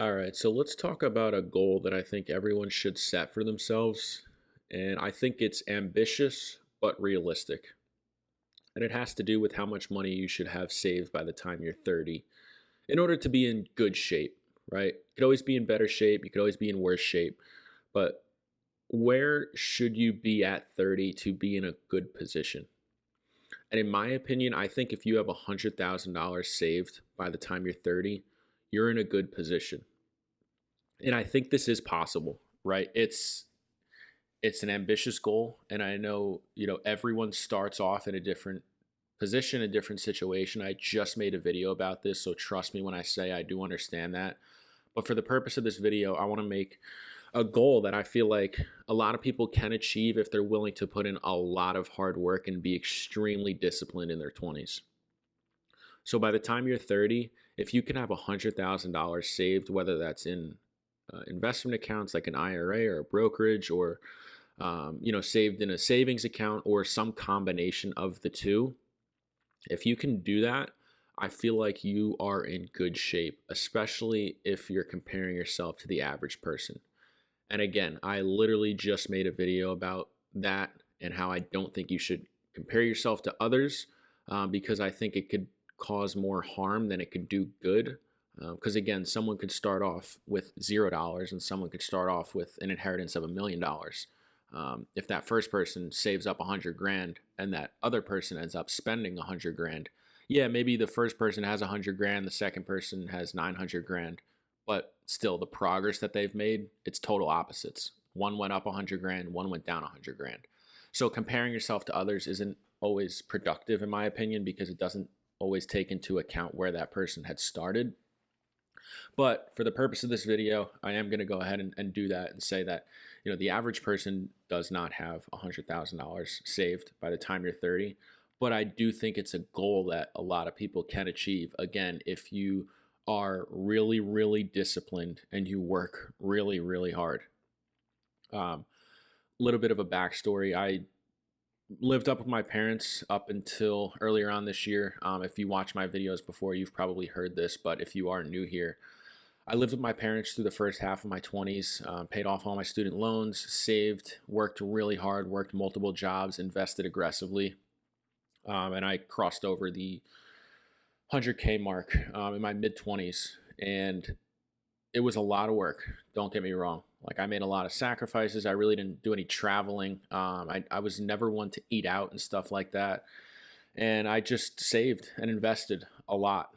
All right, so let's talk about a goal that I think everyone should set for themselves. And I think it's ambitious but realistic. And it has to do with how much money you should have saved by the time you're 30 in order to be in good shape, right? You could always be in better shape, you could always be in worse shape. But where should you be at 30 to be in a good position? And in my opinion, I think if you have $100,000 saved by the time you're 30, you're in a good position. And I think this is possible, right? It's an ambitious goal, and I know, everyone starts off in a different position, a different situation. I just made a video about this, so trust me when I say I do understand that. But for the purpose of this video, I want to make a goal that I feel like a lot of people can achieve if they're willing to put in a lot of hard work and be extremely disciplined in their 20s. So by the time you're 30, if you can have $100,000 saved, whether that's in investment accounts like an IRA or a brokerage, or saved in a savings account, or some combination of the two, if you can do that, I feel like you are in good shape, especially if you're comparing yourself to the average person. And again, I literally just made a video about that and how I don't think you should compare yourself to others, because I think it could cause more harm than it could do good. Because again, someone could start off with $0 and someone could start off with an inheritance of $1 million. If that first person saves up 100 grand and that other person ends up spending 100 grand, yeah, maybe the first person has 100 grand, the second person has 900 grand, but still the progress that they've made, it's total opposites. One went up 100 grand, one went down 100 grand. So comparing yourself to others isn't always productive, in my opinion, because it doesn't always take into account where that person had started. But for the purpose of this video, I am going to go ahead and do that and say that, the average person does not have $100,000 saved by the time you're 30. But I do think it's a goal that a lot of people can achieve. Again, if you are really, really disciplined and you work really, really hard. Little bit of a backstory. I lived up with my parents up until earlier on this year. If you watch my videos before, you've probably heard this, but if you are new here, I lived with my parents through the first half of my 20s, paid off all my student loans, saved, worked really hard, worked multiple jobs, invested aggressively, and I crossed over the 100K mark in my mid 20s. And it was a lot of work. Don't get me wrong. Like, I made a lot of sacrifices. I really didn't do any traveling. I was never one to eat out and stuff like that. And I just saved and invested a lot.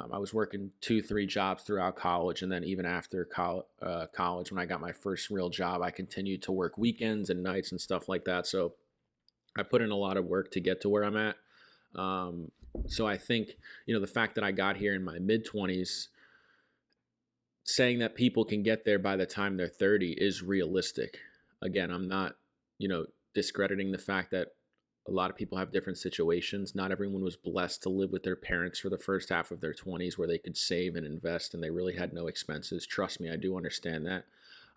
I was working 2, 3 jobs throughout college. And then even after college, when I got my first real job, I continued to work weekends and nights and stuff like that. So I put in a lot of work to get to where I'm at. So I think, the fact that I got here in my mid 20s, saying that people can get there by the time they're 30 is realistic. Again, I'm not, discrediting the fact that a lot of people have different situations. Not everyone was blessed to live with their parents for the first half of their 20s where they could save and invest and they really had no expenses. Trust me, I do understand that.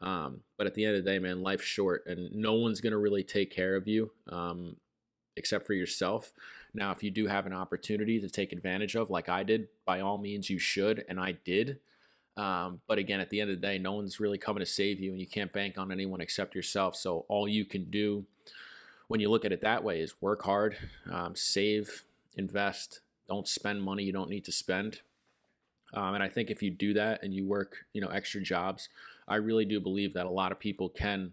But at the end of the day, man, life's short and no one's going to really take care of you except for yourself. Now, if you do have an opportunity to take advantage of, like I did, by all means, you should. And I did. But again, at the end of the day, no one's really coming to save you and you can't bank on anyone except yourself. So all you can do when you look at it that way is work hard, save, invest, don't spend money you don't need to spend. And I think if you do that and you work, extra jobs, I really do believe that a lot of people can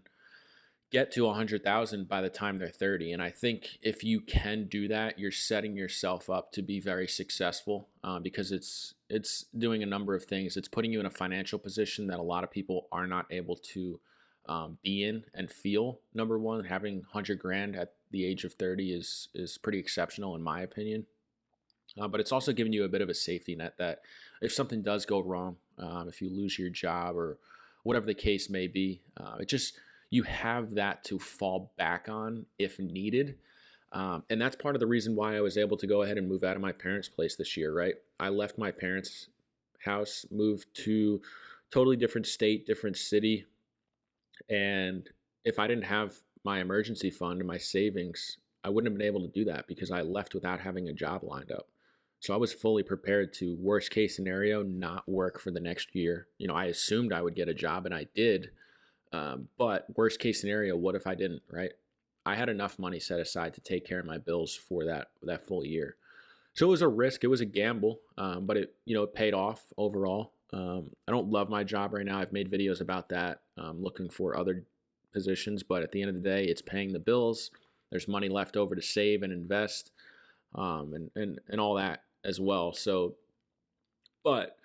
get to 100,000 by the time they're 30. And I think if you can do that, you're setting yourself up to be very successful, because it's doing a number of things. It's putting you in a financial position that a lot of people are not able to be in and feel. Number one, having 100 grand at the age of 30 is pretty exceptional in my opinion. But it's also giving you a bit of a safety net that if something does go wrong, if you lose your job or whatever the case may be, you have that to fall back on if needed. And that's part of the reason why I was able to go ahead and move out of my parents' place this year, right? I left my parents' house, moved to totally different state, different city. And if I didn't have my emergency fund and my savings, I wouldn't have been able to do that because I left without having a job lined up. So I was fully prepared to, worst case scenario, not work for the next year. I assumed I would get a job, and I did. But worst case scenario, what if I didn't, right? I had enough money set aside to take care of my bills for that full year. So it was a risk, it was a gamble, but it paid off overall. I don't love my job right now. I've made videos about that, looking for other positions, but at the end of the day, it's paying the bills. There's money left over to save and invest, and all that as well. So, but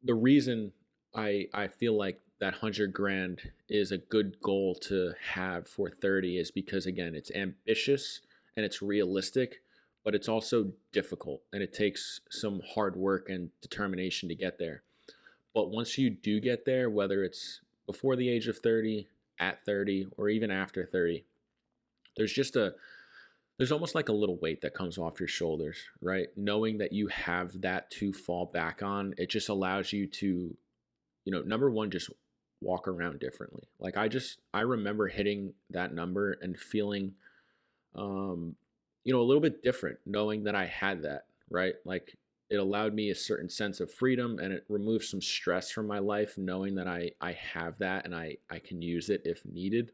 the reason I feel like that 100 grand is a good goal to have for 30 is because, again, it's ambitious and it's realistic, but it's also difficult and it takes some hard work and determination to get there. But once you do get there, whether it's before the age of 30, at 30, or even after 30, there's just a there's almost like a little weight that comes off your shoulders, right? Knowing that you have that to fall back on, it just allows you to, number one, just walk around differently. Like I remember hitting that number and feeling, a little bit different, knowing that I had that, right? Like it allowed me a certain sense of freedom and it removed some stress from my life, knowing that I have that and I can use it if needed.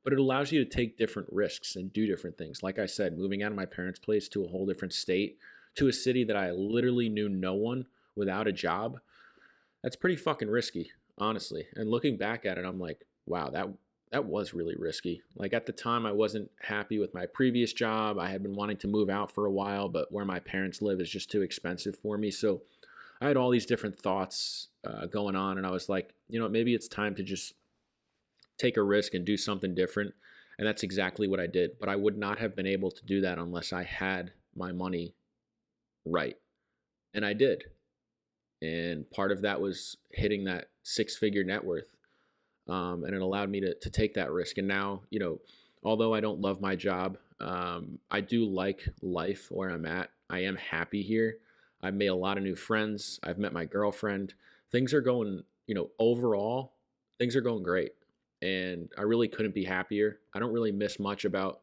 But it allows you to take different risks and do different things. Like I said, moving out of my parents' place to a whole different state, to a city that I literally knew no one, without a job, that's pretty fucking risky, honestly. And looking back at it, I'm like, wow, that was really risky. Like at the time, I wasn't happy with my previous job. I had been wanting to move out for a while, but where my parents live is just too expensive for me. So I had all these different thoughts going on, and I was like, maybe it's time to just take a risk and do something different. And that's exactly what I did. But I would not have been able to do that unless I had my money right. And I did. And part of that was hitting that 6-figure net worth. And it allowed me to take that risk. And now, although I don't love my job, I do like life where I'm at. I am happy here. I've made a lot of new friends. I've met my girlfriend. Things are going, overall, things are going great. And I really couldn't be happier. I don't really miss much about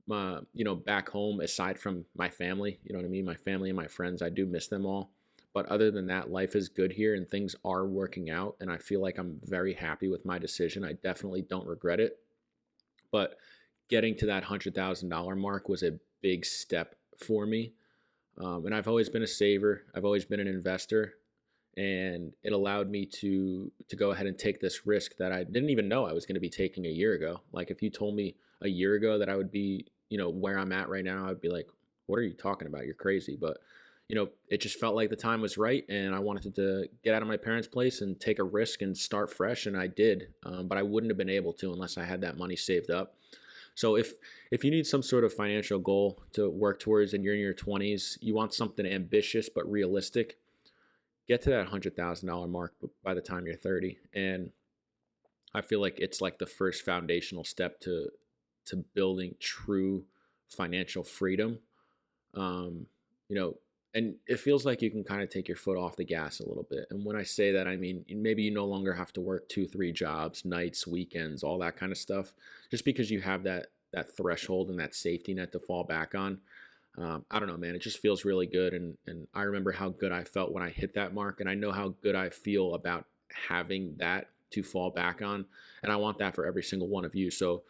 my, back home aside from my family. You know what I mean? My family and my friends, I do miss them all. But other than that, life is good here and things are working out. And I feel like I'm very happy with my decision. I definitely don't regret it. But getting to that $100,000 mark was a big step for me. And I've always been a saver. I've always been an investor. And it allowed me to go ahead and take this risk that I didn't even know I was going to be taking a year ago. Like if you told me a year ago that I would be, where I'm at right now, I'd be like, what are you talking about? You're crazy. But, it just felt like the time was right. And I wanted to get out of my parents' place and take a risk and start fresh. And I did. But I wouldn't have been able to unless I had that money saved up. So if you need some sort of financial goal to work towards and you're in your 20s, you want something ambitious but realistic, get to that $100,000 mark by the time you're 30. And I feel like it's like the first foundational step to building true financial freedom. And it feels like you can kind of take your foot off the gas a little bit. And when I say that, I mean, maybe you no longer have to work 2-3 jobs, nights, weekends, all that kind of stuff, just because you have that threshold and that safety net to fall back on. I don't know, man. It just feels really good. And I remember how good I felt when I hit that mark. And I know how good I feel about having that to fall back on. And I want that for every single one of you. So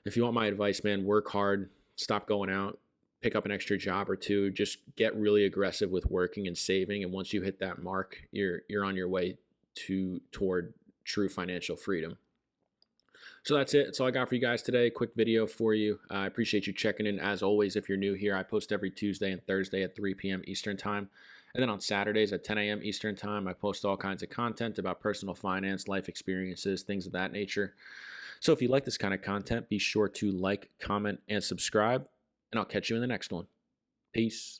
if you want my advice, man, work hard, stop going out, pick up an extra job or two, just get really aggressive with working and saving. And once you hit that mark, you're on your way toward true financial freedom. So that's it. That's all I got for you guys today. Quick video for you. I appreciate you checking in. As always, if you're new here, I post every Tuesday and Thursday at 3 p.m. Eastern Time. And then on Saturdays at 10 a.m. Eastern Time, I post all kinds of content about personal finance, life experiences, things of that nature. So if you like this kind of content, be sure to like, comment, and subscribe. And I'll catch you in the next one. Peace.